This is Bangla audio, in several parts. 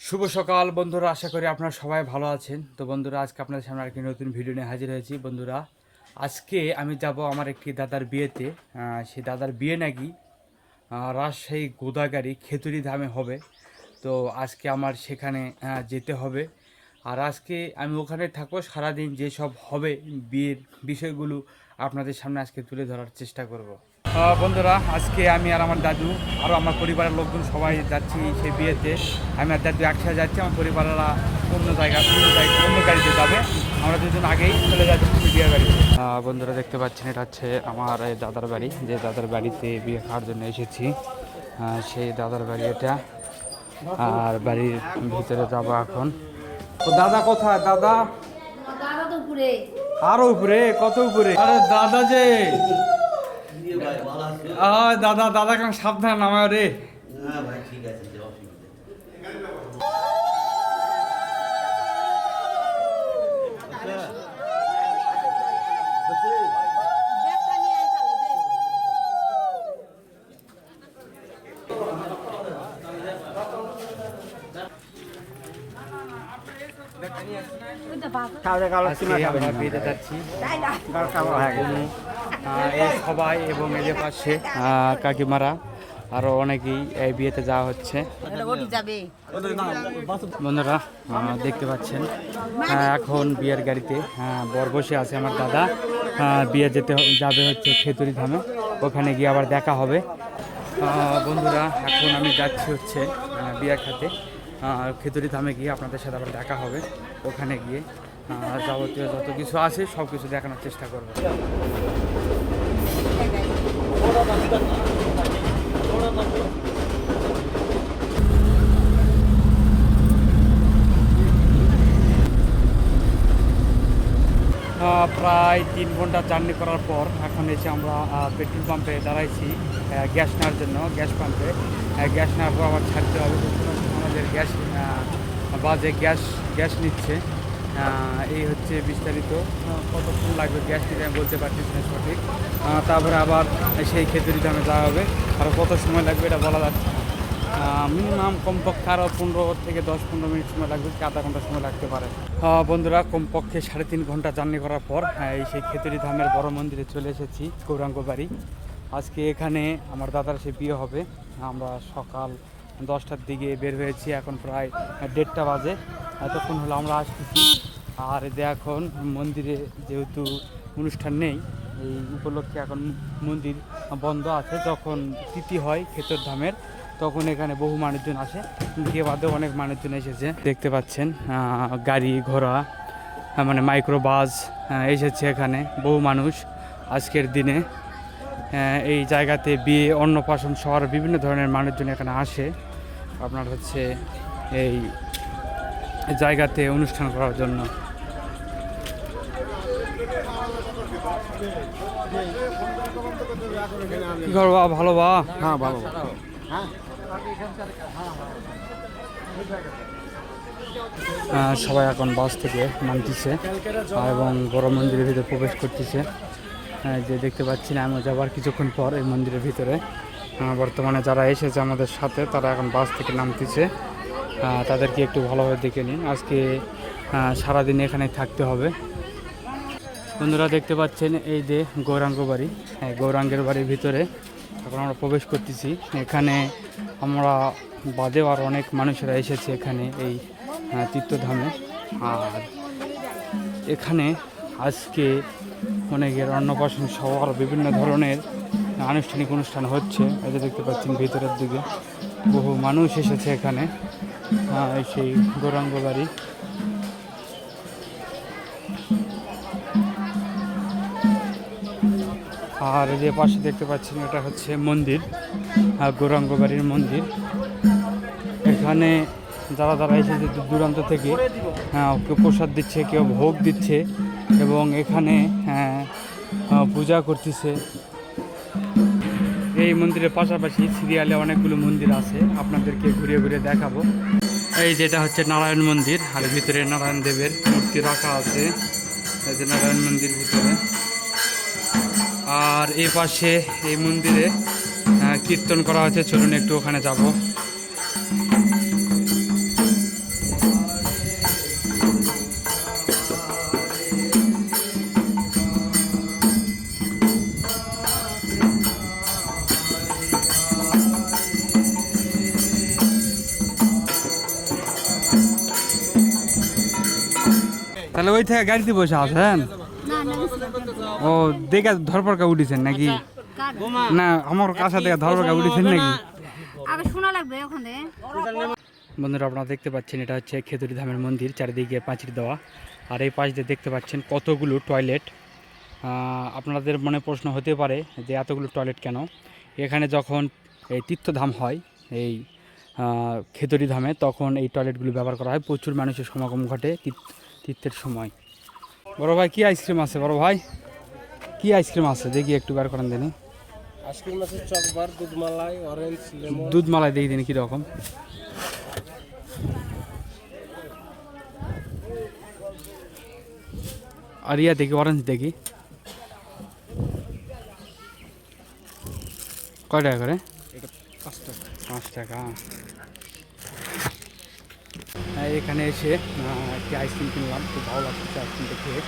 শুভ সকাল বন্ধুরা, আশা করি আপনারা সবাই ভালো আছেন। তো বন্ধুরা, আজকে আপনাদের সামনে আরেকটি নতুন ভিডিও নিয়ে হাজির হয়েছি। বন্ধুরা, আজকে আমি যাব আমার একটি দাদার বিয়েতে। সেই দাদার বিয়ে নাকি রাজশাহী গোদাগাড়ি খেতুরি ধামে হবে। তো আজকে আমার সেখানে যেতে হবে। আর আজকে আমি ওখানে থাকবো সারাদিন। যেসব হবে বিয়ের বিষয়গুলো আপনাদের সামনে আজকে তুলে ধরার চেষ্টা করব। বন্ধুরা, আজকে আমি আর আমার দাদু আরও আমার পরিবারের লোকজন সবাই যাচ্ছি সেই বিয়েতে। আমি আর দাদু একসাথে যাচ্ছি, আমার পরিবারেরা অন্য গাড়িতে যাবে। আমরা দুজন আগেই চলে যাচ্ছি বিয়ে বাড়িতে। বন্ধুরা, দেখতে পাচ্ছেন এটা হচ্ছে আমার এই দাদার বাড়ি, যে দাদার বাড়িতে বিয়ে খাওয়ার জন্য এসেছি। সেই দাদার বাড়ি এটা। আর বাড়ির ভিতরে যাবো এখন। তো দাদা কোথায়? দাদা আরো উপরে, কত উপরে? আরে দাদা যে দাদা দাদা কেন সাবধান নামায় রে। সবাই এবং এদের পাশে কাকিমারা আরো অনেকেই এই বিয়েতে যাওয়া হচ্ছে। বন্ধুরা, দেখতে পাচ্ছেন এখন বিয়ের গাড়িতে বর বসে আছে আমার দাদা। বিয়ে যাবে হচ্ছে খেতুরি ধামে, ওখানে গিয়ে আবার দেখা হবে। বন্ধুরা, এখন আমি যাচ্ছি হচ্ছে বিয়ে খাতে। খেতুরি ধামে গিয়ে আপনাদের সাথে আবার দেখা হবে। ওখানে গিয়ে যাবতীয় যত কিছু আছে সব কিছু দেখানোর চেষ্টা করবো। প্রায় 3 ঘন্টা জার্নি করার পর এখন এসে আমরা পেট্রোল পাম্পে দাঁড়াইছি গ্যাস নেওয়ার জন্য। গ্যাস পাম্পে গ্যাস নেওয়ার পর আবার ছাড়তে হবে। আমাদের গ্যাস বাজে গ্যাস নিচ্ছে। এই হচ্ছে বিস্তারিত। কতক্ষণ লাগবে গ্যাস নিতে আমি বলতে পারছি না সঠিক। তারপরে আবার সেই খেতুরি ধামে যাওয়া হবে। আরও কত সময় লাগবে এটা বলা যাচ্ছে না। মিনিমাম কমপক্ষে আরও 15 থেকে 10-15 মিনিট সময় লাগবে, কি আধা ঘন্টা সময় লাগতে পারে। বন্ধুরা, কমপক্ষে 3.5 ঘন্টা জার্নি করার পর এই সেই খেতুরি ধামের বড় মন্দিরে চলে এসেছি, গৌরাঙ্গ বাড়ি। আজকে এখানে আমার দাদার সে বিয়ে হবে। আমরা সকাল 10টার দিকে বের হয়েছি, এখন প্রায় 1:30 বাজে। এতক্ষণ হলো আমরা আসতেছি। আর এখন মন্দিরে যেহেতু অনুষ্ঠান নেই, এই উপলক্ষে এখন মন্দির বন্ধ আছে। যখন তিথি হয় খেতুর ধামের, তখন এখানে বহু মানুষজন আসে। বিয়ে বাদেও অনেক মানুষজন এসেছে। দেখতে পাচ্ছেন গাড়ি ঘোড়া মানে মাইক্রো বাস এসেছে এখানে। বহু মানুষ আজকের দিনে এই জায়গাতে বিয়ে অন্নপ্রাশন সহ বিভিন্ন ধরনের মানুষজন এখানে আসে। আপনার হচ্ছে এই জায়গাতে অনুষ্ঠান করার জন্য। কি করবা? ভালো বা? হ্যাঁ, ভালো। সবাই এখন বাস থেকে নামতেছে এবং বড় মন্দিরের ভিতরে প্রবেশ করতেছে। যে দেখতে পাচ্ছি না, আমি যাবার কিছুক্ষণ পর এই মন্দিরের ভিতরে। বর্তমানে যারা এসেছে আমাদের সাথে, তারা এখন বাস থেকে নামতেছে। তাদেরকে একটু ভালোভাবে দেখে নিন। আজকে সারাদিন এখানে থাকতে হবে। বন্ধুরা, দেখতে পাচ্ছেন এই যে গৌরাঙ্গ বাড়ি। গৌরাঙ্গের বাড়ির ভিতরে এখন আমরা প্রবেশ করতেছি। এখানে আমরা বাদেও আর অনেক মানুষেরা এসেছে এখানে এই তীর্থধামে। আর এখানে আজকে অনেকের অন্নপ্রাশন সহ আরও বিভিন্ন ধরনের আনুষ্ঠানিক অনুষ্ঠান হচ্ছে। এই যে দেখতে পাচ্ছেন ভিতরের দিকে বহু মানুষ এসেছে এখানে সেই গৌরাঙ্গ বাড়ি। আর যে পাশে দেখতে পাচ্ছেন এটা হচ্ছে মন্দির, গৌরাঙ্গ বাড়ির মন্দির। এখানে যারা এসেছে দূরান্ত থেকে কেউ প্রসাদ দিচ্ছে, কেউ ভোগ দিচ্ছে এবং এখানে পূজা করতেছে। এই মন্দিরের পাশাপাশি সিরিয়ালে অনেকগুলো মন্দির আছে, আপনাদেরকে ঘুরিয়ে ঘুরিয়ে দেখাবো। এই যেটা হচ্ছে নারায়ণ মন্দির, আর ভিতরে নারায়ণ দেবের মূর্তি রাখা আছে। এই যে নারায়ণ মন্দির ভিতরে। আর এই পাশে এই মন্দিরে কীর্তন করা হচ্ছে, চলুন একটু ওখানে যাব। তাহলে ওই থেকে গাড়িতে বসে আছেন? ও দেখে ধরপড়কা উঠেছেন নাকি? না আমার কাছে থেকে ধরপড়কা উঠেছেন নাকি? বন্ধুরা আপনারা দেখতে পাচ্ছেন এটা হচ্ছে খেজুরি ধামের মন্দির, চারিদিকে পাঁচির দেওয়া, আর এই পাশ দিয়ে দেখতে পাচ্ছেন কতগুলো টয়লেট। আপনাদের মনে প্রশ্ন হতে পারে যে এতগুলো টয়লেট কেন? এখানে যখন এই তীর্থধাম হয় এই খেজুরি ধামে, তখন এই টয়লেটগুলো ব্যবহার করা হয়, প্রচুর মানুষের সমাগম ঘটে তীর্থের সময়। বড় ভাই কি আইসক্রিম আছে? বড় ভাই কি আইসক্রিম আছে দেখি একটু বের করেন দেনি। আইসক্রিম আছে চকবার, দুধমালাই, অরেঞ্জ, লেমন। দুধমালাই দেখি দিন কীরকম। আর ইয়া দেখি অরেঞ্জ দেখি কয় টাকা করে? 5 টাকা। এখানে এসে একটি আইসক্রিম কিনলাম, খুব ভালো লাগতেছে আইসক্রিমটা খেয়ে।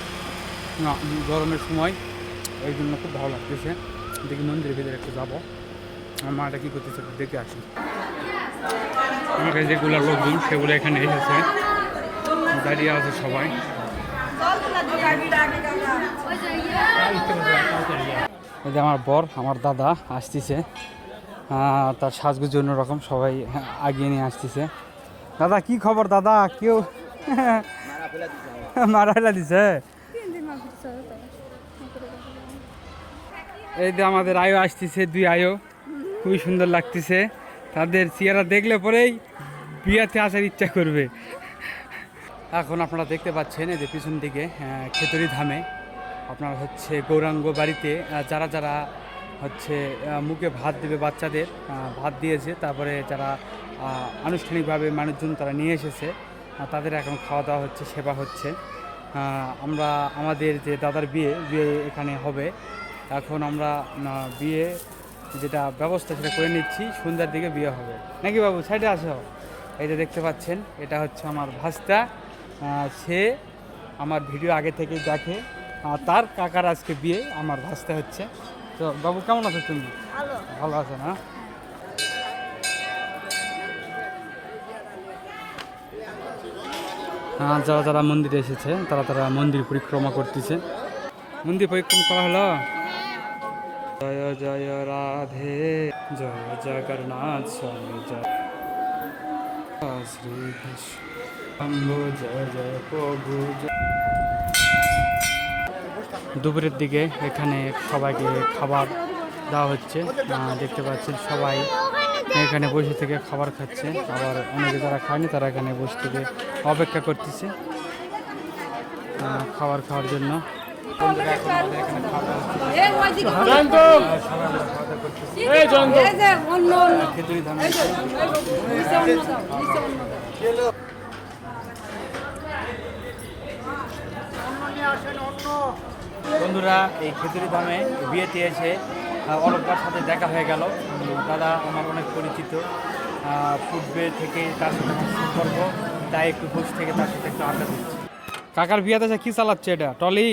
গরমের সময় এই জন্য খুব ভালো লাগতেছে। দেখি মন্দিরের ভিতরে একটু যাবো, আমার মাটা কী করতেছে একটু দেখে আসি। আমার কাছে যেগুলো লোকজন সেগুলো এখানে এসেছে, দাঁড়িয়ে আছে সবাই। এই যে আমার বর, আমার দাদা আসতেছে, তার সাজগুজ অন্যরকম, সবাই আগিয়ে নিয়ে আসতেছে। দাদা কি খবর দাদা? কেউ মারা ফেলা দিছে? এই যে আমাদের আয়ো আসতেছে, 2 আয়ো, খুবই সুন্দর লাগতেছে। তাদের চেহারা দেখলে পরেই বিয়াতে আসার ইচ্ছা করবে। এখন আপনারা দেখতে পাচ্ছেন এই যে পিছন দিকে খেজুরি ধামে আপনার হচ্ছে গৌরাঙ্গ বাড়িতে যারা যারা হচ্ছে মুখে ভাত দেবে বাচ্চাদের, ভাত দিয়েছে, তারপরে যারা আনুষ্ঠানিকভাবে মানুষজন তারা নিয়ে এসেছে, তাদের এখন খাওয়া দাওয়া হচ্ছে, সেবা হচ্ছে। আমরা আমাদের যে দাদার বিয়ে এখানে হবে, এখন আমরা বিয়ে যেটা ব্যবস্থা সেটা করে নিচ্ছি, সন্ধ্যার দিকে বিয়ে হবে নাকি বাবু? সাইডে আসো। এই যে দেখতে পাচ্ছেন এটা হচ্ছে আমার ভাস্তা, সে আমার ভিডিও আগে থেকেই দেখে, তার কাকার আজকে বিয়ে, আমার ভাস্তা হচ্ছে। তো বাবু কেমন আছো তুমি? ভালো আছো না? যারা যারা মন্দিরে এসেছে তারা তারা মন্দির পরিক্রমা করতেছে। মন্দির পরিক্রমা করা হলো। জয় জয় রাধে, জয় জগন্নাথ স্বামী, জয় শ্রীকৃষ্ণ, জয় জয় প্রভু। দুপুরের দিকে এখানে সবাইকে খাবার দেওয়া হচ্ছে, দেখতে পাচ্ছেন সবাই এখানে বসে থেকে খাবার খাচ্ছে। আবার অনেকে যারা খায়নি তারা এখানে বসে থেকে অপেক্ষা করতেছে খাবার খাওয়ার জন্য। বন্ধুরা এই খেজুরি ধামে বিয়েতে এসে অলকার সাথে দেখা হয়ে গেল। দাদা আমার অনেক পরিচিত, পূর্বে থেকে তার সাথে আমার সম্পর্ক, তাই একটু বসে থেকে তার সাথে একটু আড্ডা দিচ্ছি। কাকার বিয়েতে কি চালাচ্ছে? এটা টলি?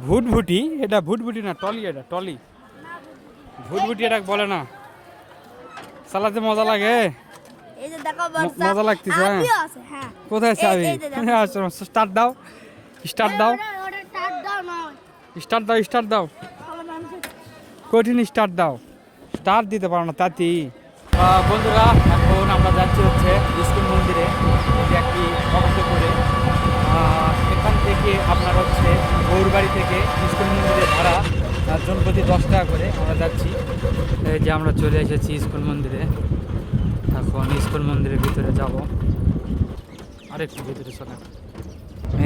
ভুটভুটি? এটা ভুটভুটি না, টলি। এটা টলি, ভুটভুটি এটা বলে না। চালাতে মজা লাগে? মজা লাগতেছে? কোথায় চাবি? স্টার্ট দাও, স্টার্ট দাও, স্টার্ট দাও, স্টার্ট দাও, কঠিন স্টার্ট দাও, স্টার্ট দিতে পারো না তাতি। বন্ধুরা এখন আমরা যাচ্ছি হচ্ছে স্কুল মন্দিরে, একটি অবস্থা করে। এখান থেকে আপনার হচ্ছে গৌরবাড়ি থেকে স্কুল মন্দিরে ভাড়া জনপ্রতি 10 টাকা করে আমরা যাচ্ছি। এই যে আমরা চলে এসেছি স্কুল মন্দিরে, এখন স্কুল মন্দিরের ভিতরে যাব। আরেকটু ভিতরে চলে,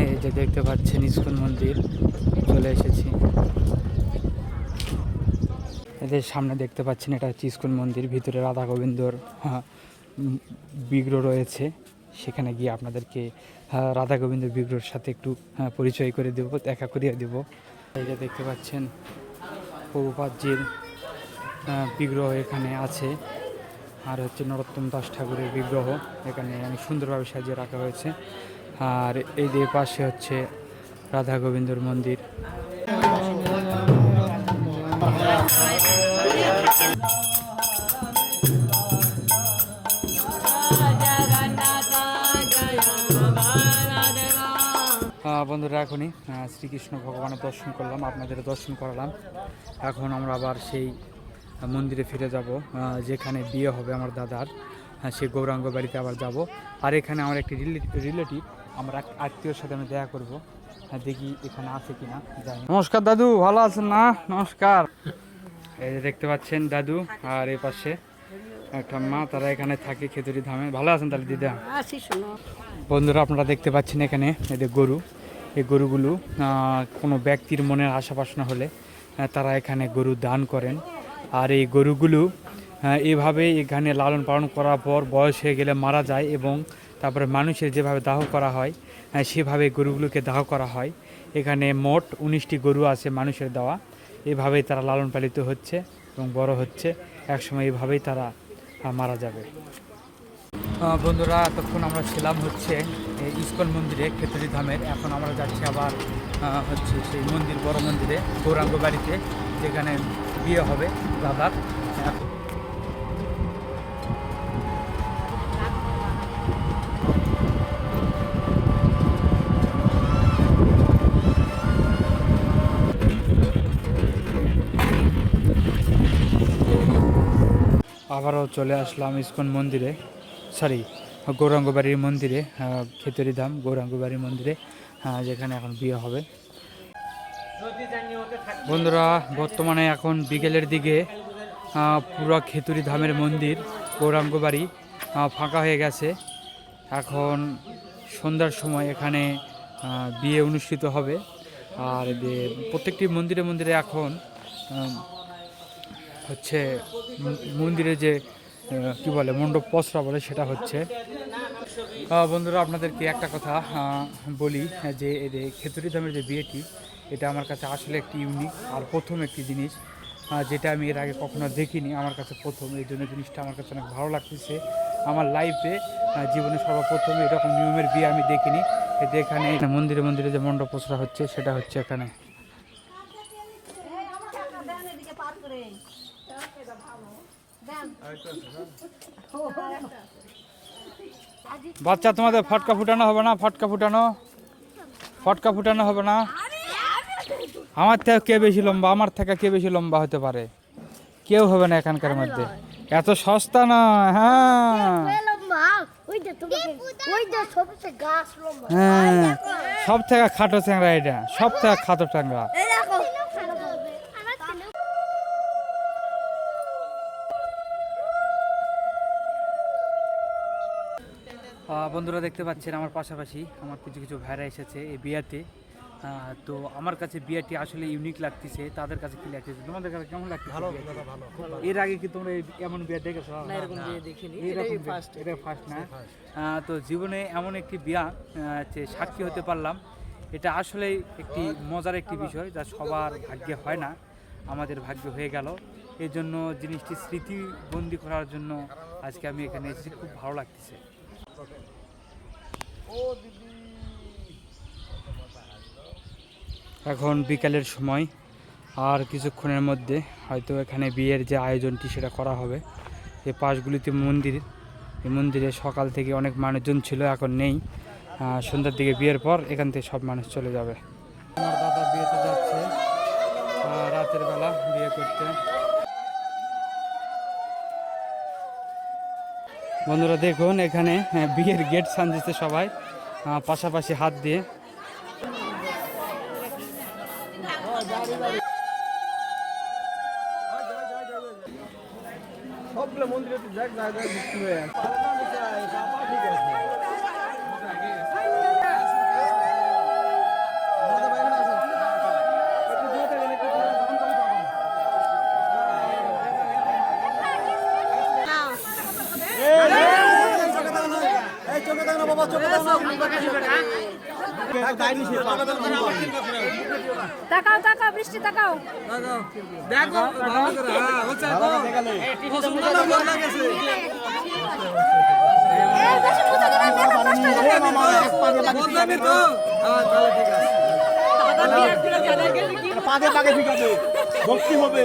এই যে দেখতে পাচ্ছেন স্কুল মন্দির, চলে এসেছি। এদের সামনে দেখতে পাচ্ছেন এটা হচ্ছে স্কুল মন্দির, ভিতরে রাধা গোবিন্দর বিগ্রহ রয়েছে। সেখানে গিয়ে আপনাদেরকে রাধা গোবিন্দর বিগ্রহের সাথে একটু পরিচয় করে দেব, দেখা করিয়ে দেব। এই যে দেখতে পাচ্ছেন প্রভুপাদজির বিগ্রহ এখানে আছে, আর হচ্ছে নরোত্তম দাস ঠাকুরের বিগ্রহ এখানে অনেক সুন্দরভাবে সাজিয়ে রাখা হয়েছে। আর এই যে পাশে হচ্ছে রাধা গোবিন্দর মন্দির। বন্ধুরা এখনই শ্রীকৃষ্ণ ভগবানের দর্শন করলাম, আপনাদের দর্শন করালাম। এখন আমরা আবার সেই মন্দিরে ফিরে যাব যেখানে বিয়ে হবে আমার দাদার, সেই গৌরাঙ্গ বাড়িতে আবার যাব। আর এখানে আমার একটি রিলেটিভ, আমার এক আত্মীয়র সাথে আমি দেখা করবো, দেখি এখানে আছে কিনা। নমস্কার দাদু, ভালো আছেন না? নমস্কার। এই যে দেখতে পাচ্ছেন দাদু আর এই পাশে একটা মা, তারা এখানে থাকে খেতুরি ধামে। ভালো আছেন তাহলে দিদা? বন্ধুরা আপনারা দেখতে পাচ্ছেন এখানে এদের গরু, এই গরুগুলো কোনো ব্যক্তির মনের আশা বাসনা হলে তারা এখানে গরু দান করেন। আর এই গরুগুলো এইভাবে এখানে লালন পালন করার পর বয়স হয়ে গেলে মারা যায়, এবং তারপরে মানুষের যেভাবে দাহ করা হয় সেভাবে গরুগুলোকে দাহ করা হয়। এখানে মোট 19টি গরু আছে মানুষের দেওয়া। এভাবেই তারা লালন পালিত হচ্ছে এবং বড় হচ্ছে, একসময় এইভাবেই তারা মারা যাবে। বন্ধুরা এতক্ষণ আমরা ছিলাম হচ্ছে ইস্কন মন্দিরে খেতুরি ধামের। এখন আমরা যাচ্ছি আবার হচ্ছে সেই মন্দির, বড় মন্দিরে গৌরাঙ্গ বাড়িতে, যেখানে বিয়ে হবে দাদার। আবারও চলে আসলাম ইস্কন মন্দিরে, সরি গৌরাঙ্গ বাড়ির মন্দিরে, খেতুরি ধাম গৌরাঙ্গ বাড়ির মন্দিরে, যেখানে এখন বিয়ে হবে। বন্ধুরা বর্তমানে এখন বিকেলের দিকে পুরো খেতুরি ধামের মন্দির গৌরাঙ্গ বাড়ি ফাঁকা হয়ে গেছে। এখন সন্ধ্যার সময় এখানে বিয়ে অনুষ্ঠিত হবে। আর প্রত্যেকটি মন্দিরে মন্দিরে এখন হচ্ছে মন্দিরে যে কি বলে মণ্ডপ পসরা বলে সেটা হচ্ছে। বন্ধুরা আপনাদেরকে একটা কথা বলি যে এই খেতুরি ধামের যে বিয়েটি, এটা আমার কাছে আসলে একটি ইউনিক আর প্রথম একটি জিনিস, যেটা আমি এর আগে কখনো দেখিনি। আমার কাছে প্রথম, এই জন্য জিনিসটা আমার কাছে অনেক ভালো লাগতেছে। আমার লাইফে জীবনে সর্বপ্রথম এরকম নিয়মের বিয়ে আমি দেখিনি। এখানে মন্দিরে মন্দিরে যে মণ্ডপ পসরা হচ্ছে সেটা হচ্ছে এখানে। বাচ্চা তোমাদের ফটকা ফুটানো হবে না? ফটকা ফুটানো হবে না? আমার থেকে কে বেশি লম্বা? আমার থেকে কে বেশি লম্বা হতে পারে? কেউ হবে না এখানকার মধ্যে। এত সস্তা না। হ্যাঁ হ্যাঁ, সব থেকে খাটো ট্যাংরা এটা, সব থেকে খাটো ট্যাংরা। বন্ধুরা দেখতে পাচ্ছেন আমার পাশাপাশি আমার কিছু কিছু ভাইরা এসেছে এই বিয়াতে। তো আমার কাছে বিয়াটি আসলে ইউনিক লাগতেছে। তাদের কাছে কি লাগতেছে? তোমাদের কাছে কেমন লাগছে? ভালো, এর আগে কি তোমরা এমন বিয়া দেখেছো? না, এরকম বিয়ে দেখিনি, এটা ফার্স্ট না? তো জীবনে এমন একটি বিয়া সাক্ষী হতে পারলাম, এটা আসলে একটি মজার একটি বিষয়, যা সবার ভাগ্যে হয় না, আমাদের ভাগ্য হয়ে গেল। এই জন্য জিনিসটি স্মৃতিবন্দি করার জন্য আজকে আমি এখানে এসেছি, খুব ভালো লাগতেছে। এখন বিকালের সময়, আর কিছুক্ষণের মধ্যে হয়তো এখানে বিয়ের যে আয়োজনটি সেটা করা হবে। এই পাশগুলিতে মন্দির, এই মন্দিরে সকাল থেকে অনেক মানুষজন ছিল, এখন নেই। সন্ধ্যার দিকে বিয়ের পর এখান থেকে সব মানুষ চলে যাবে। আমার দাদা বিয়েতে যাচ্ছে রাতের বেলা বিয়ে করতে। বন্ধুরা দেখুন এখানে বিয়ের গেট সাজিয়েছে সবাই পাশাপাশি হাত দিয়ে। সবগুলো মন্দিরে তাকাও তাকাও বৃষ্টি তাকাও দেখো ভালো করে হ্যাঁ হচ্ছে তো পছন্দ না ভালো লাগেছে এই বেশি মুছে দিলে মেলা নষ্ট হয়ে যাবে বললামই তো হ্যাঁ তাহলে ঠিক আছে পাগে পাগে ফিকাবে ভক্তি হবে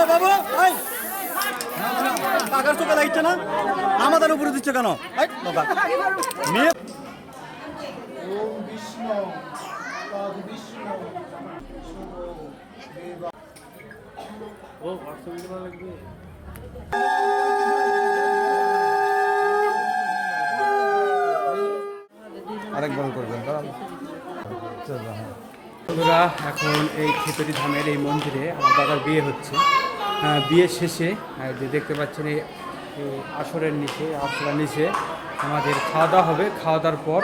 বাবু কাকার চোখে লাগছে না আমাদের উপরে দিচ্ছে কেন মেয়ে আরেকবার করবেন কারণ বন্ধুরা এখন এই খেতরি ধামের এই মন্দিরে আমার দাদার বিয়ে হচ্ছে বিয়ের শেষে যে দেখতে পাচ্ছেন এই আসরের নিচে আমাদের খাওয়া দাওয়া হবে। খাওয়া দাওয়ার পর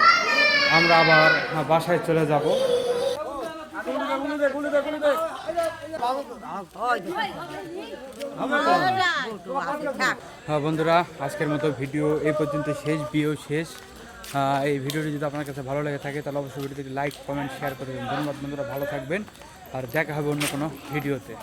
আমরা আবার বাসায় চলে যাব। হ্যাঁ বন্ধুরা, আজকের মতো ভিডিও এই পর্যন্ত শেষ, বিয়েও শেষ। এই ভিডিওটি যদি আপনার কাছে ভালো লেগে থাকে তাহলে অবশ্যই ভিডিওটিকে লাইক কমেন্ট শেয়ার করে দেবেন। ধন্যবাদ বন্ধুরা, ভালো থাকবেন আর দেখা হবে অন্য কোনো ভিডিওতে।